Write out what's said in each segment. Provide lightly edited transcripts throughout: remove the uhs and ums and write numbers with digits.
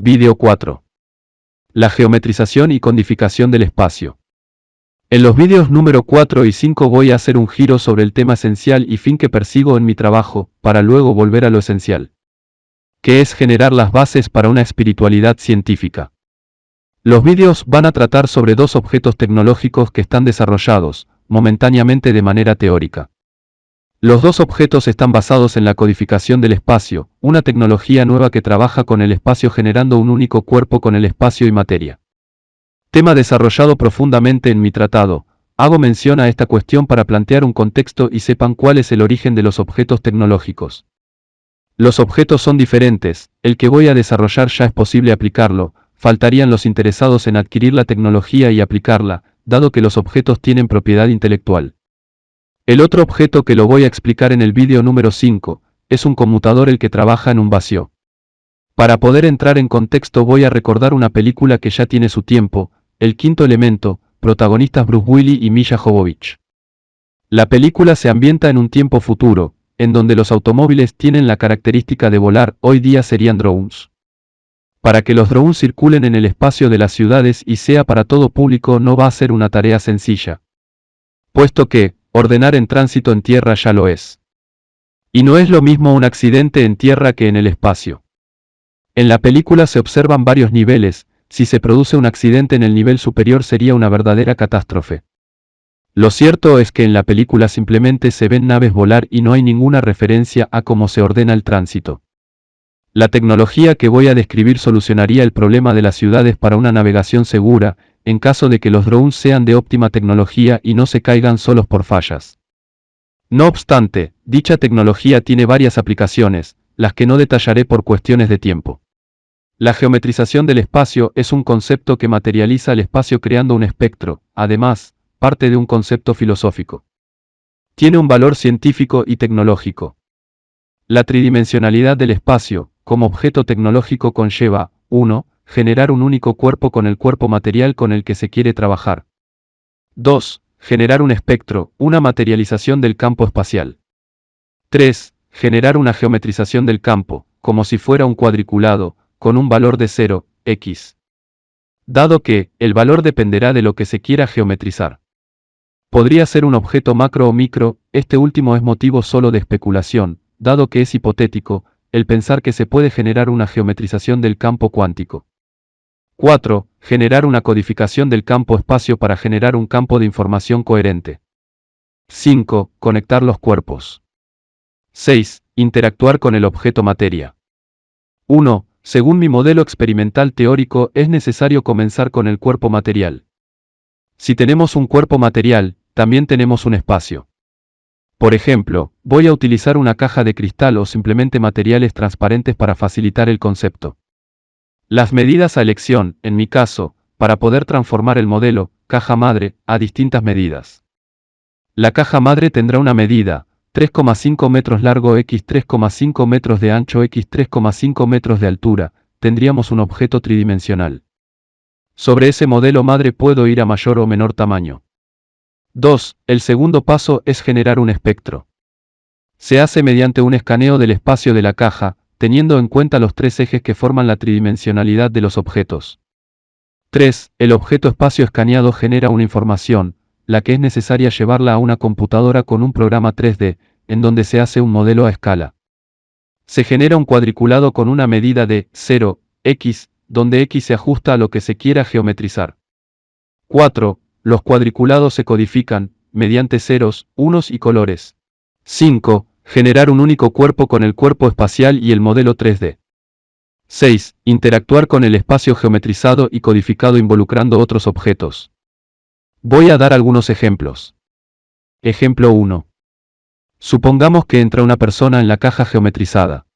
Vídeo 4. La geometrización y codificación del espacio. En los vídeos número 4 y 5 voy a hacer un giro sobre el tema esencial y fin que persigo en mi trabajo, para luego volver a lo esencial, que es generar las bases para una espiritualidad científica. Los vídeos van a tratar sobre dos objetos tecnológicos que están desarrollados, momentáneamente de manera teórica. Los dos objetos están basados en la codificación del espacio, una tecnología nueva que trabaja con el espacio generando un único cuerpo con el espacio y materia. Tema desarrollado profundamente en mi tratado. Hago mención a esta cuestión para plantear un contexto y sepan cuál es el origen de los objetos tecnológicos. Los objetos son diferentes, el que voy a desarrollar ya es posible aplicarlo, faltarían los interesados en adquirir la tecnología y aplicarla, dado que los objetos tienen propiedad intelectual. El otro objeto que lo voy a explicar en el vídeo número 5, es un conmutador el que trabaja en un vacío. Para poder entrar en contexto voy a recordar una película que ya tiene su tiempo, El quinto elemento, protagonistas Bruce Willis y Milla Jovovich. La película se ambienta en un tiempo futuro, en donde los automóviles tienen la característica de volar, hoy día serían drones. Para que los drones circulen en el espacio de las ciudades y sea para todo público no va a ser una tarea sencilla, puesto que, ordenar en tránsito en tierra ya lo es. Y no es lo mismo un accidente en tierra que en el espacio. En la película se observan varios niveles, si se produce un accidente en el nivel superior sería una verdadera catástrofe. Lo cierto es que en la película simplemente se ven naves volar y no hay ninguna referencia a cómo se ordena el tránsito. La tecnología que voy a describir solucionaría el problema de las ciudades para una navegación segura, en caso de que los drones sean de óptima tecnología y no se caigan solos por fallas. No obstante, dicha tecnología tiene varias aplicaciones, las que no detallaré por cuestiones de tiempo. La geometrización del espacio es un concepto que materializa el espacio creando un espectro, además, parte de un concepto filosófico. Tiene un valor científico y tecnológico. La tridimensionalidad del espacio, como objeto tecnológico conlleva, 1. Generar un único cuerpo con el cuerpo material con el que se quiere trabajar. 2. Generar un espectro, una materialización del campo espacial. 3. Generar una geometrización del campo, como si fuera un cuadriculado, con un valor de 0, x. Dado que, el valor dependerá de lo que se quiera geometrizar. Podría ser un objeto macro o micro, este último es motivo solo de especulación, dado que es hipotético, el pensar que se puede generar una geometrización del campo cuántico. 4. Generar una codificación del campo espacio para generar un campo de información coherente. 5. Conectar los cuerpos. 6. Interactuar con el objeto materia. 1. Según mi modelo experimental teórico es necesario comenzar con el cuerpo material. Si tenemos un cuerpo material, también tenemos un espacio. Por ejemplo, voy a utilizar una caja de cristal o simplemente materiales transparentes para facilitar el concepto. Las medidas a elección, en mi caso, para poder transformar el modelo, caja madre, a distintas medidas. La caja madre tendrá una medida, 3,5 metros largo x 3,5 metros de ancho x 3,5 metros de altura, tendríamos un objeto tridimensional. Sobre ese modelo madre puedo ir a mayor o menor tamaño. 2. El segundo paso es generar un espectro. Se hace mediante un escaneo del espacio de la caja, teniendo en cuenta los tres ejes que forman la tridimensionalidad de los objetos. 3. El objeto espacio escaneado genera una información, la que es necesaria llevarla a una computadora con un programa 3D, en donde se hace un modelo a escala. Se genera un cuadriculado con una medida de 0, x, donde x se ajusta a lo que se quiera geometrizar. 4. Los cuadriculados se codifican, mediante ceros, unos y colores. 5. Generar un único cuerpo con el cuerpo espacial y el modelo 3D. 6. Interactuar con el espacio geometrizado y codificado involucrando otros objetos. Voy a dar algunos ejemplos. Ejemplo 1. Supongamos que entra una persona en la caja geometrizada.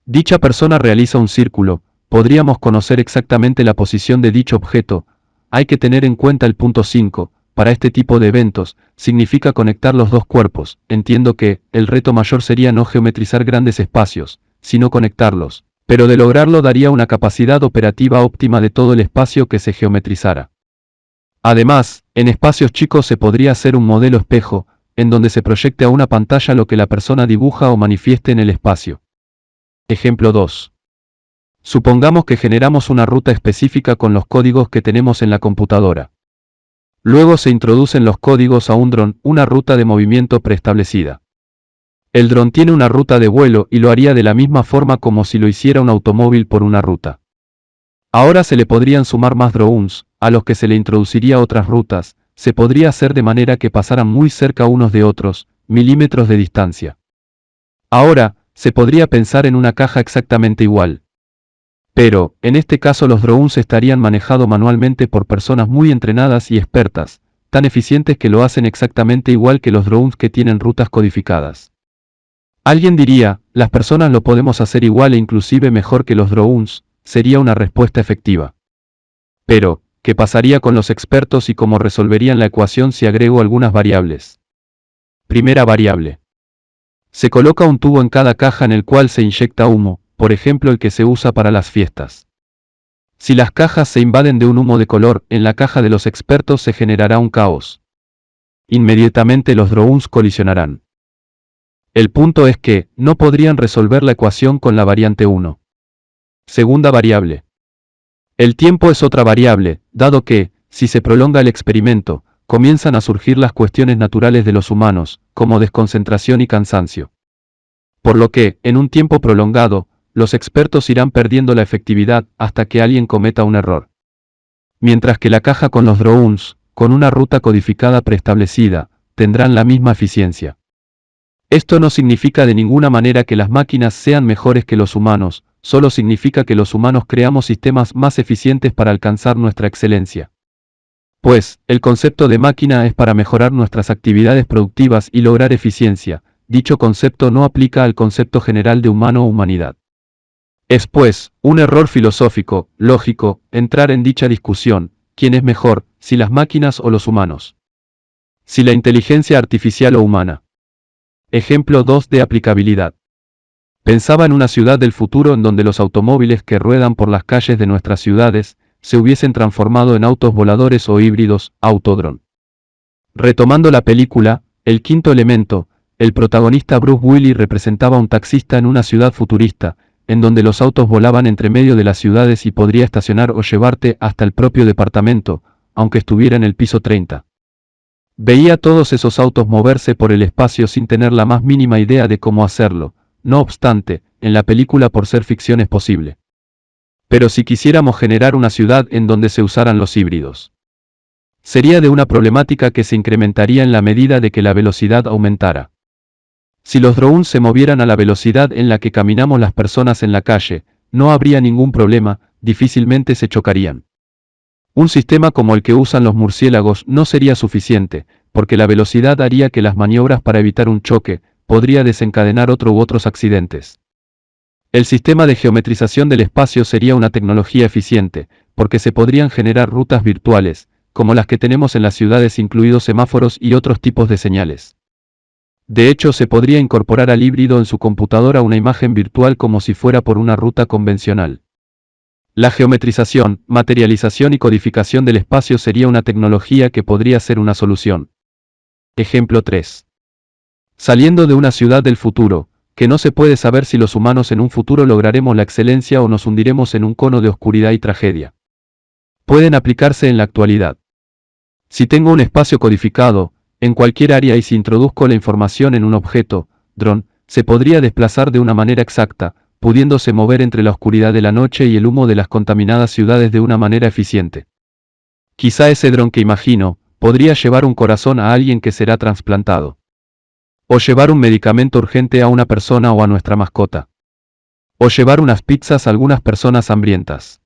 Dicha persona realiza un círculo, podríamos conocer exactamente la posición de dicho objeto, hay que tener en cuenta el punto 5, para este tipo de eventos, significa conectar los dos cuerpos, entiendo que, el reto mayor sería no geometrizar grandes espacios, sino conectarlos, pero de lograrlo daría una capacidad operativa óptima de todo el espacio que se geometrizara. Además, en espacios chicos se podría hacer un modelo espejo, en donde se proyecte a una pantalla lo que la persona dibuja o manifieste en el espacio. Ejemplo 2. Supongamos que generamos una ruta específica con los códigos que tenemos en la computadora. Luego se introducen los códigos a un dron, una ruta de movimiento preestablecida. El dron tiene una ruta de vuelo y lo haría de la misma forma como si lo hiciera un automóvil por una ruta. Ahora se le podrían sumar más drones, a los que se le introduciría otras rutas, se podría hacer de manera que pasaran muy cerca unos de otros, milímetros de distancia. Ahora, se podría pensar en una caja exactamente igual. Pero, en este caso los drones estarían manejados manualmente por personas muy entrenadas y expertas, tan eficientes que lo hacen exactamente igual que los drones que tienen rutas codificadas. Alguien diría, las personas lo podemos hacer igual e inclusive mejor que los drones, sería una respuesta efectiva. Pero, ¿qué pasaría con los expertos y cómo resolverían la ecuación si agrego algunas variables? Primera variable. Se coloca un tubo en cada caja en el cual se inyecta humo, por ejemplo el que se usa para las fiestas. Si las cajas se invaden de un humo de color, en la caja de los expertos se generará un caos. Inmediatamente los drones colisionarán. El punto es que, no podrían resolver la ecuación con la variante 1. Segunda variable. El tiempo es otra variable, dado que, si se prolonga el experimento, comienzan a surgir las cuestiones naturales de los humanos, como desconcentración y cansancio. Por lo que, en un tiempo prolongado, los expertos irán perdiendo la efectividad hasta que alguien cometa un error. Mientras que la caja con los drones, con una ruta codificada preestablecida, tendrán la misma eficiencia. Esto no significa de ninguna manera que las máquinas sean mejores que los humanos, solo significa que los humanos creamos sistemas más eficientes para alcanzar nuestra excelencia. Pues, el concepto de máquina es para mejorar nuestras actividades productivas y lograr eficiencia, dicho concepto no aplica al concepto general de humano o humanidad. Es pues, un error filosófico, lógico, entrar en dicha discusión, ¿quién es mejor, si las máquinas o los humanos? Si la inteligencia artificial o humana. Ejemplo 2 de aplicabilidad. Pensaba en una ciudad del futuro en donde los automóviles que ruedan por las calles de nuestras ciudades, se hubiesen transformado en autos voladores o híbridos, autodrón. Retomando la película, El quinto elemento, el protagonista Bruce Willis representaba a un taxista en una ciudad futurista, en donde los autos volaban entre medio de las ciudades y podría estacionar o llevarte hasta el propio departamento, aunque estuviera en el piso 30. Veía todos esos autos moverse por el espacio sin tener la más mínima idea de cómo hacerlo, no obstante, en la película por ser ficción es posible. Pero si quisiéramos generar una ciudad en donde se usaran los híbridos, sería de una problemática que se incrementaría en la medida de que la velocidad aumentara. Si los drones se movieran a la velocidad en la que caminamos las personas en la calle, no habría ningún problema, difícilmente se chocarían. Un sistema como el que usan los murciélagos no sería suficiente, porque la velocidad haría que las maniobras para evitar un choque, podría desencadenar otro u otros accidentes. El sistema de geometrización del espacio sería una tecnología eficiente, porque se podrían generar rutas virtuales, como las que tenemos en las ciudades incluidos semáforos y otros tipos de señales. De hecho, se podría incorporar al híbrido en su computadora una imagen virtual como si fuera por una ruta convencional. La geometrización, materialización y codificación del espacio sería una tecnología que podría ser una solución. Ejemplo 3. Saliendo de una ciudad del futuro, que no se puede saber si los humanos en un futuro lograremos la excelencia o nos hundiremos en un cono de oscuridad y tragedia. Pueden aplicarse en la actualidad. Si tengo un espacio codificado, en cualquier área y si introduzco la información en un objeto, dron, se podría desplazar de una manera exacta, pudiéndose mover entre la oscuridad de la noche y el humo de las contaminadas ciudades de una manera eficiente. Quizá ese dron que imagino, podría llevar un corazón a alguien que será trasplantado. O llevar un medicamento urgente a una persona o a nuestra mascota. O llevar unas pizzas a algunas personas hambrientas.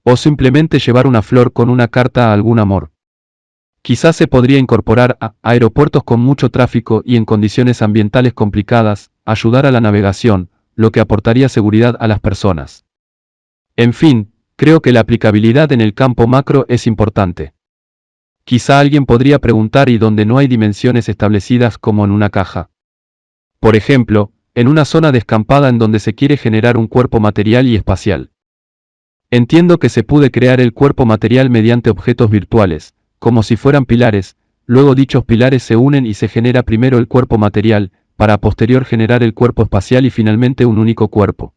O simplemente llevar una flor con una carta a algún amor. Quizás se podría incorporar a aeropuertos con mucho tráfico y en condiciones ambientales complicadas, ayudar a la navegación, lo que aportaría seguridad a las personas. En fin, creo que la aplicabilidad en el campo macro es importante. Quizá alguien podría preguntar ¿y dónde no hay dimensiones establecidas como en una caja? Por ejemplo, en una zona descampada en donde se quiere generar un cuerpo material y espacial. Entiendo que se puede crear el cuerpo material mediante objetos virtuales, como si fueran pilares, luego dichos pilares se unen y se genera primero el cuerpo material, para a posterior generar el cuerpo espacial y finalmente un único cuerpo.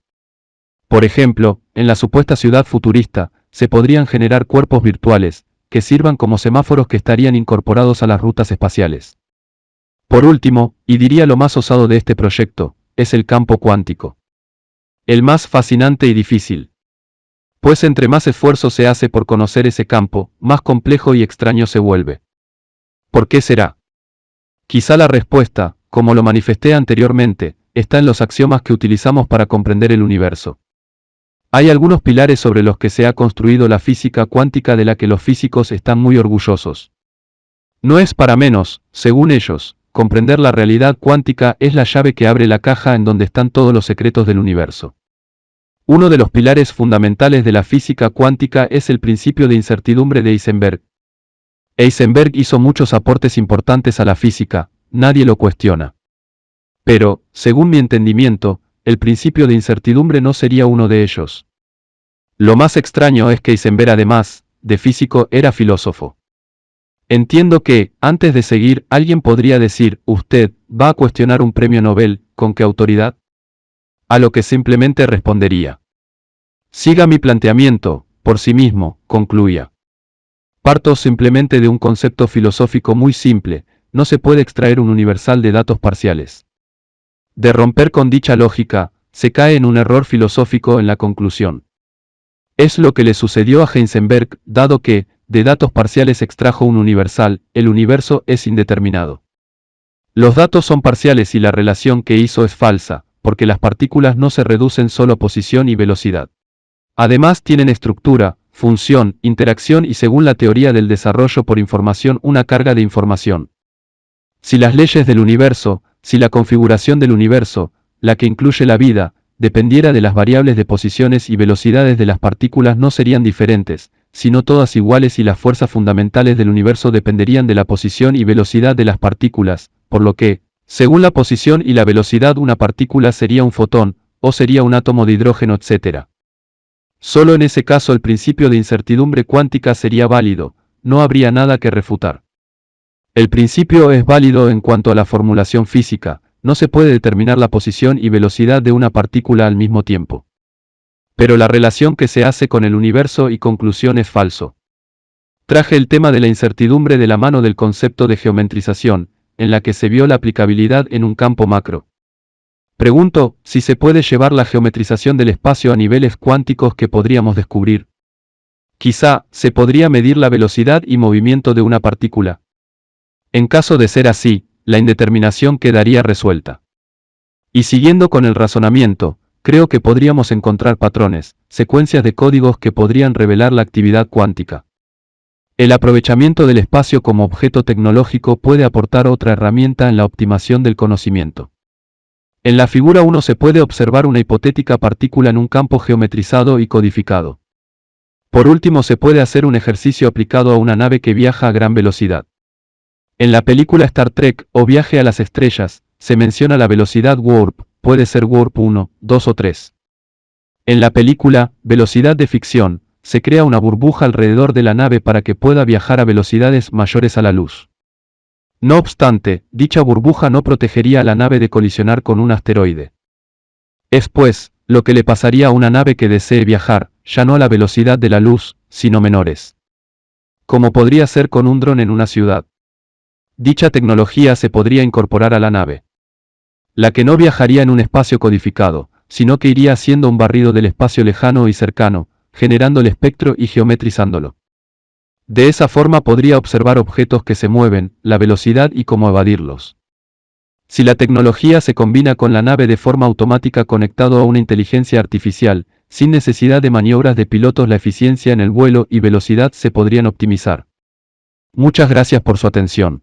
Por ejemplo, en la supuesta ciudad futurista, se podrían generar cuerpos virtuales, que sirvan como semáforos que estarían incorporados a las rutas espaciales. Por último, y diría lo más osado de este proyecto, es el campo cuántico. El más fascinante y difícil. Pues entre más esfuerzo se hace por conocer ese campo, más complejo y extraño se vuelve. ¿Por qué será? Quizá la respuesta, como lo manifesté anteriormente, está en los axiomas que utilizamos para comprender el universo. Hay algunos pilares sobre los que se ha construido la física cuántica de la que los físicos están muy orgullosos. No es para menos, según ellos, comprender la realidad cuántica es la llave que abre la caja en donde están todos los secretos del universo. Uno de los pilares fundamentales de la física cuántica es el principio de incertidumbre de Heisenberg. Heisenberg hizo muchos aportes importantes a la física, nadie lo cuestiona. Pero, según mi entendimiento, el principio de incertidumbre no sería uno de ellos. Lo más extraño es que Heisenberg, además de físico, era filósofo. Entiendo que, antes de seguir, alguien podría decir, ¿usted va a cuestionar un premio Nobel? ¿Con qué autoridad? A lo que simplemente respondería. Siga mi planteamiento, por sí mismo, concluía. Parto simplemente de un concepto filosófico muy simple, no se puede extraer un universal de datos parciales. De romper con dicha lógica, se cae en un error filosófico en la conclusión. Es lo que le sucedió a Heisenberg, dado que, de datos parciales extrajo un universal, el universo es indeterminado. Los datos son parciales y la relación que hizo es falsa, porque las partículas no se reducen solo a posición y velocidad. Además tienen estructura, función, interacción y según la teoría del desarrollo por información una carga de información. Si las leyes del universo, si la configuración del universo, la que incluye la vida, dependiera de las variables de posiciones y velocidades de las partículas no serían diferentes, sino todas iguales y las fuerzas fundamentales del universo dependerían de la posición y velocidad de las partículas, por lo que, según la posición y la velocidad una partícula sería un fotón, o sería un átomo de hidrógeno, etc. Solo en ese caso el principio de incertidumbre cuántica sería válido, no habría nada que refutar. El principio es válido en cuanto a la formulación física, no se puede determinar la posición y velocidad de una partícula al mismo tiempo. Pero la relación que se hace con el universo y conclusión es falso. Traje el tema de la incertidumbre de la mano del concepto de geometrización, en la que se vio la aplicabilidad en un campo macro. Pregunto, si se puede llevar la geometrización del espacio a niveles cuánticos que podríamos descubrir. Quizá, se podría medir la velocidad y movimiento de una partícula. En caso de ser así, la indeterminación quedaría resuelta. Y siguiendo con el razonamiento, creo que podríamos encontrar patrones, secuencias de códigos que podrían revelar la actividad cuántica. El aprovechamiento del espacio como objeto tecnológico puede aportar otra herramienta en la optimización del conocimiento. En la figura 1 se puede observar una hipotética partícula en un campo geometrizado y codificado. Por último se puede hacer un ejercicio aplicado a una nave que viaja a gran velocidad. En la película Star Trek, o Viaje a las Estrellas, se menciona la velocidad warp, puede ser warp 1, 2 o 3. En la película, Velocidad de Ficción, se crea una burbuja alrededor de la nave para que pueda viajar a velocidades mayores a la luz. No obstante, dicha burbuja no protegería a la nave de colisionar con un asteroide. Es pues, lo que le pasaría a una nave que desee viajar, ya no a la velocidad de la luz, sino menores. Como podría ser con un dron en una ciudad. Dicha tecnología se podría incorporar a la nave. La que no viajaría en un espacio codificado, sino que iría haciendo un barrido del espacio lejano y cercano, generando el espectro y geometrizándolo. De esa forma podría observar objetos que se mueven, la velocidad y cómo evadirlos. Si la tecnología se combina con la nave de forma automática conectado a una inteligencia artificial, sin necesidad de maniobras de pilotos, la eficiencia en el vuelo y velocidad se podrían optimizar. Muchas gracias por su atención.